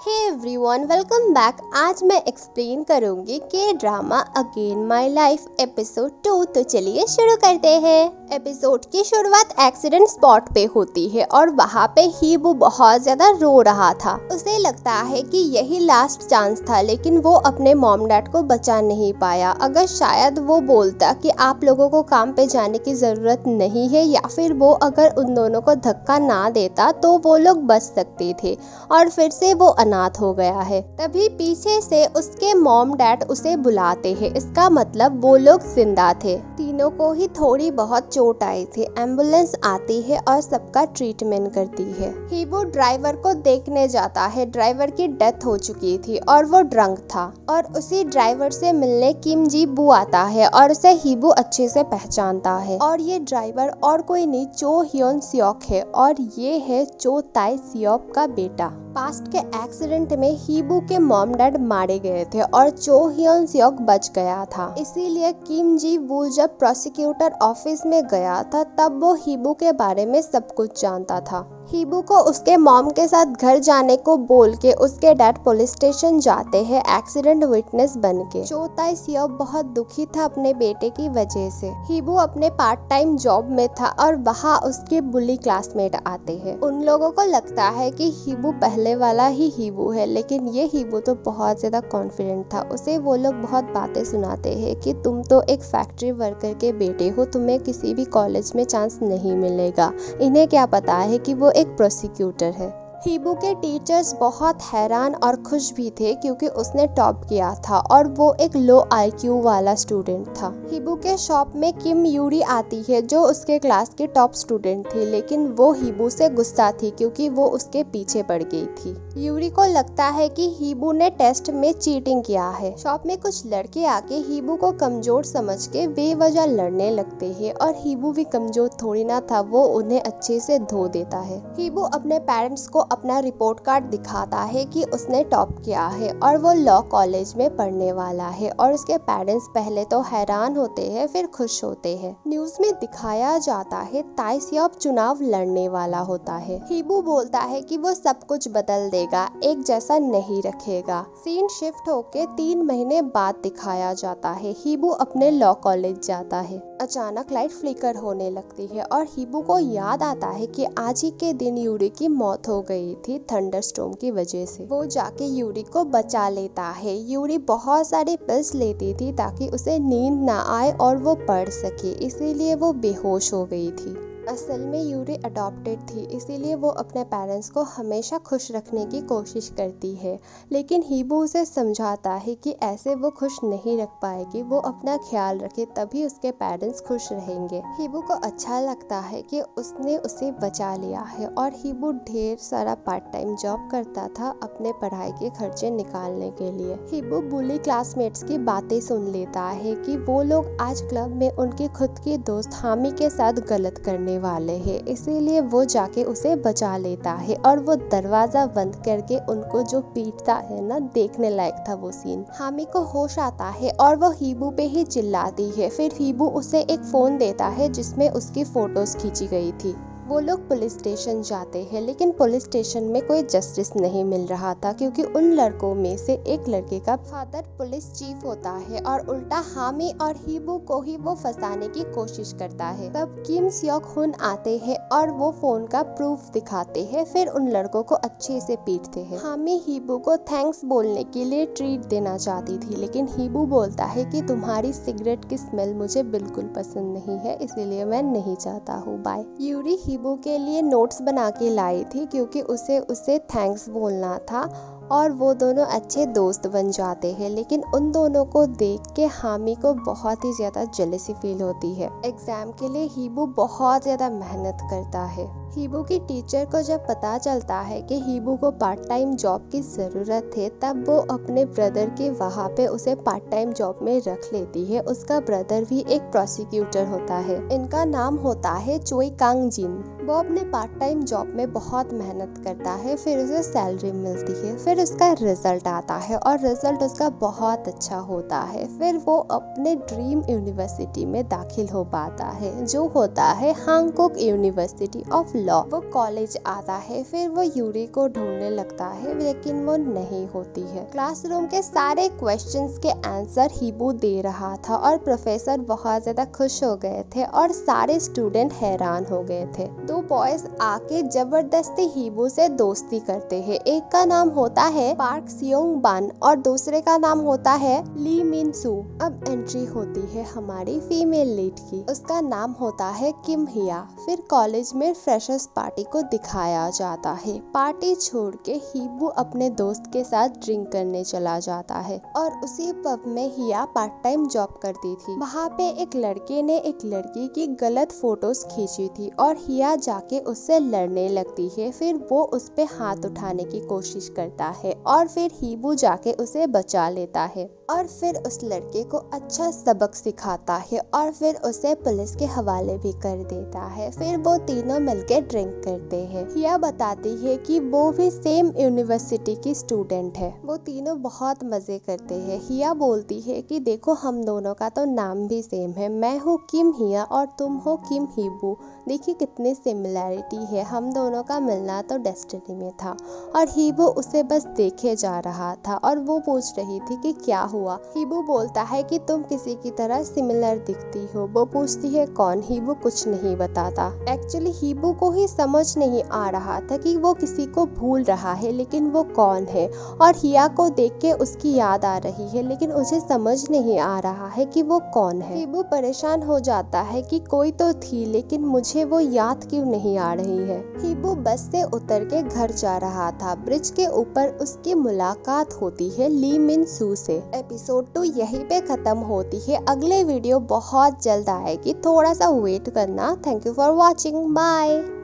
Hey everyone, welcome back. आज मैं explain करूंगी के drama again my life episode 2। तो चलिए शुरू करते हैं। एपिसोड की शुरुआत एक्सीडेंट स्पॉट पे होती है और वहाँ पे हीबू बहुत ज्यादा रो रहा था। उसे लगता है कि यही लास्ट चांस था, लेकिन वो अपने मॉम डैड को बचा नहीं पाया। अगर शायद वो बोलता कि आप लोगों को काम पे जाने की जरूरत नहीं है, या फिर वो अगर उन दोनों को धक्का ना देता तो वो लोग बच सकते थे और फिर से वो अनाथ हो गया है। तभी पीछे से उसके मॉम डैड उसे बुलाते हैं। इसका मतलब वो लोग जिंदा थे। तीनों को ही थोड़ी बहुत चोट आई थी। एम्बुलेंस आती है और सबका ट्रीटमेंट करती है। हीबू ड्राइवर को देखने जाता है। ड्राइवर की डेथ हो चुकी थी और वो ड्रंक था। और उसी ड्राइवर से मिलने किम जी बू आता है और उसे हीबू अच्छे से पहचानता है। और ये ड्राइवर और कोई नहीं, चो ह्योन सियोक है और ये है चो ताई सियोक का बेटा। पास्ट के एक्सीडेंट में हीबू के मॉम डैड मारे गए थे और चो ह्योन सियोक बच गया था। इसीलिए किम जी वू जब प्रोसिक्यूटर ऑफिस में गया था तब वो हीबू के बारे में सब कुछ जानता था। हीबू को उसके मॉम के साथ घर जाने को बोल के उसके डैड पुलिस स्टेशन जाते हैं एक्सीडेंट विटनेस बन के। चो ताई सियोक बहुत दुखी था अपने बेटे की वजह से। हीबू अपने पार्ट टाइम जॉब में था और वहाँ उसके बुली क्लासमेट आते हैं। उन लोगों को लगता है कि हीबू पहले वाला ही हीबू है, लेकिन ये हीबू तो बहुत ज्यादा कॉन्फिडेंट था। उसे वो लोग बहुत बातें सुनाते हैं कि तुम तो एक फैक्ट्री वर्कर के बेटे हो, तुम्हें किसी भी कॉलेज में चांस नहीं मिलेगा। इन्हें क्या पता है कि वो एक प्रोसिक्यूटर है। हीबू के टीचर्स बहुत हैरान और खुश भी थे क्योंकि उसने टॉप किया था और वो एक लो आईक्यू वाला स्टूडेंट था। हीबू के शॉप में किम यूरी आती है जो उसके क्लास की टॉप स्टूडेंट थी, लेकिन वो हीबू से गुस्सा थी क्योंकि वो उसके पीछे पड़ गई थी। यूरी को लगता है कि हीबू ने टेस्ट में चीटिंग किया है। शॉप में कुछ लड़के आके हीबू को कमजोर समझ के बेवजह लड़ने लगते हैं और हीबू भी कमजोर थोड़ी ना था, वो उन्हें अच्छे से धो देता है। हीबू अपने पेरेंट्स को अपना रिपोर्ट कार्ड दिखाता है कि उसने टॉप किया है और वो लॉ कॉलेज में पढ़ने वाला है। और उसके पेरेंट्स पहले तो हैरान होते हैं, फिर खुश होते हैं। न्यूज में दिखाया जाता है ताई सियोक चुनाव लड़ने वाला होता है। हीबू बोलता है कि वो सब कुछ बदल देगा, एक जैसा नहीं रखेगा। सीन शिफ्ट होके 3 महीने बाद दिखाया जाता है। हीबू अपने लॉ कॉलेज जाता है। अचानक लाइट फ्लिकर होने लगती है और हीबू को याद आता है कि आज ही के दिन यूरी की मौत हो गई थी थंडरस्टॉर्म की वजह से। वो जाके यूरी को बचा लेता है। यूरी बहुत सारी पिल्स लेती थी ताकि उसे नींद ना आए और वो पढ़ सके, इसीलिए वो बेहोश हो गई थी। असल में यूरी अडॉप्टेड थी, इसीलिए वो अपने पेरेंट्स को हमेशा खुश रखने की कोशिश करती है, लेकिन हीबू उसे समझाता है कि ऐसे वो खुश नहीं रख पाएगी। वो अपना ख्याल रखे तभी उसके पेरेंट्स खुश रहेंगे। हीबू को अच्छा लगता है कि उसने उसे बचा लिया है और हीबू ढेर सारा पार्ट टाइम जॉब करता था अपने पढ़ाई के खर्चे निकालने के लिए। हीबू बुली क्लासमेट्स की बातें सुन लेता है कि वो लोग आज क्लब में उनकी खुद की दोस्त हामी के साथ गलत करने वाले हैं, इसीलिए वो जाके उसे बचा लेता है और वो दरवाजा बंद करके उनको जो पीटता है ना, देखने लायक था वो सीन। हामी को होश आता है और वो हीबू पे ही चिल्लाती है। फिर हीबू उसे एक फोन देता है जिसमें उसकी फोटोज खींची गई थी। वो लोग पुलिस स्टेशन जाते हैं, लेकिन पुलिस स्टेशन में कोई जस्टिस नहीं मिल रहा था क्योंकि उन लड़कों में से एक लड़के का फादर पुलिस चीफ होता है और उल्टा हामी और हीबू को ही वो फंसाने की कोशिश करता है। तब किम सियोक हुन आते हैं और वो फोन का प्रूफ दिखाते हैं, फिर उन लड़कों को अच्छे से पीटते हैं। हामी हीबू को थैंक्स बोलने के लिए ट्रीट देना चाहती थी, लेकिन हीबू बोलता है कि तुम्हारी सिगरेट की स्मेल मुझे बिल्कुल पसंद नहीं है, इसीलिए मैं नहीं चाहता हूँ, बाय। यूरी हीबू के लिए नोट्स बना के लाई थी क्योंकि उसे थैंक्स बोलना था और वो दोनों अच्छे दोस्त बन जाते हैं। लेकिन उन दोनों को देख के हामी को बहुत ही ज्यादा जेलसी फील होती है। एग्जाम के लिए हीबू बहुत ज्यादा मेहनत करता है। हीबू की टीचर को जब पता चलता है कि हीबू को पार्ट टाइम जॉब की जरूरत है, तब वो अपने ब्रदर के वहाँ पे उसे पार्ट टाइम जॉब में रख लेती है। उसका ब्रदर भी एक प्रोसिक्यूटर होता है। इनका नाम होता है चोई कांग जिन। वो अपने पार्ट टाइम जॉब में बहुत मेहनत करता है, फिर उसे सैलरी मिलती है, फिर उसका रिजल्ट आता है और रिजल्ट उसका बहुत अच्छा होता है। फिर वो अपने ड्रीम यूनिवर्सिटी में दाखिल हो पाता है, जो होता है हांगकुक यूनिवर्सिटी ऑफ लॉ। वो कॉलेज आता है, फिर वो यूरी को ढूंढने लगता है, लेकिन वो नहीं होती है। क्लासरूम के सारे क्वेश्चंस के आंसर हीबू दे रहा था और प्रोफेसर बहुत ज्यादा खुश हो गए थे और सारे स्टूडेंट हैरान हो गए थे। दो बॉयज आके जबरदस्ती हीबू से दोस्ती करते हैं। एक का नाम होता है पार्क सियोंग बन और दूसरे का नाम होता है ली मिन सू। अब एंट्री होती है हमारी फीमेल लीड की, उसका नाम होता है किम हिया। फिर कॉलेज में फ्रेशर्स पार्टी को दिखाया जाता है। पार्टी छोड़ के हीबू अपने दोस्त के साथ ड्रिंक करने चला जाता है और उसी पब में हिया पार्ट टाइम जॉब करती थी। वहाँ पे एक लड़के ने एक लड़की की गलत फोटोज खींची थी और हिया जाके उससे लड़ने लगती है। फिर वो उस पे हाथ उठाने की कोशिश करता है और फिर हीबू जाके उसे बचा लेता है और फिर उस लड़के को अच्छा सबक सिखाता है और फिर उसे पुलिस के हवाले भी कर देता है। फिर वो तीनों मिलके ड्रिंक करते हैं। हिया बताती है कि वो भी सेम यूनिवर्सिटी की स्टूडेंट है। वो तीनों बहुत मजे करते हैं। हिया बोलती है कि देखो हम दोनों का तो नाम भी सेम है, मैं हूँ किम हिया और तुम हो किम हीबू। देखिए कितनी सिमिलैरिटी है, हम दोनों का मिलना तो डेस्टिनी में था। और हीबू उसे बस देखे जा रहा था और वो पूछ रही थी कि क्या हुआ। हीबू बोलता है कि तुम किसी की तरह सिमिलर दिखती हो। वो पूछती है कौन। हीबू कुछ नहीं बताता। एक्चुअली हीबू को ही समझ नहीं आ रहा था कि वो किसी को भूल रहा है, लेकिन वो कौन है। और हिया को देख के उसकी याद आ रही है, लेकिन उसे समझ नहीं आ रहा है कि वो कौन है। हीबू परेशान हो जाता है कि कोई तो थी, लेकिन मुझे वो याद क्यों नहीं आ रही है। हीबू बस से उतर के घर जा रहा था। ब्रिज के ऊपर उसकी मुलाकात होती है ली मिन सू से। एपिसोड 2 यहीं पे खत्म होती है। अगले वीडियो बहुत जल्द आएगी, थोड़ा सा वेट करना। Thank you for watching, bye.